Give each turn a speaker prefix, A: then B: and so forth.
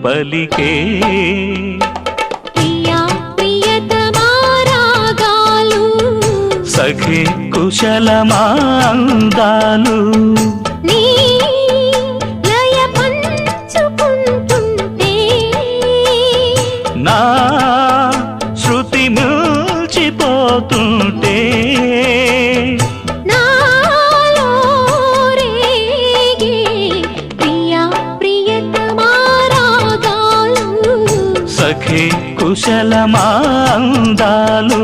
A: పలికే
B: ప్రియా ప్రియతమా రాగాలు
A: సఖి కుశలమా అందాలు
B: నీ లయ పంచుకుంటుంటే
A: నా శృతి మిల్చిపోతుంటే
B: నాలో రేగే ప్రియా ప్రియతమా రాగాలు
A: సఖి కుశలమా అందాలు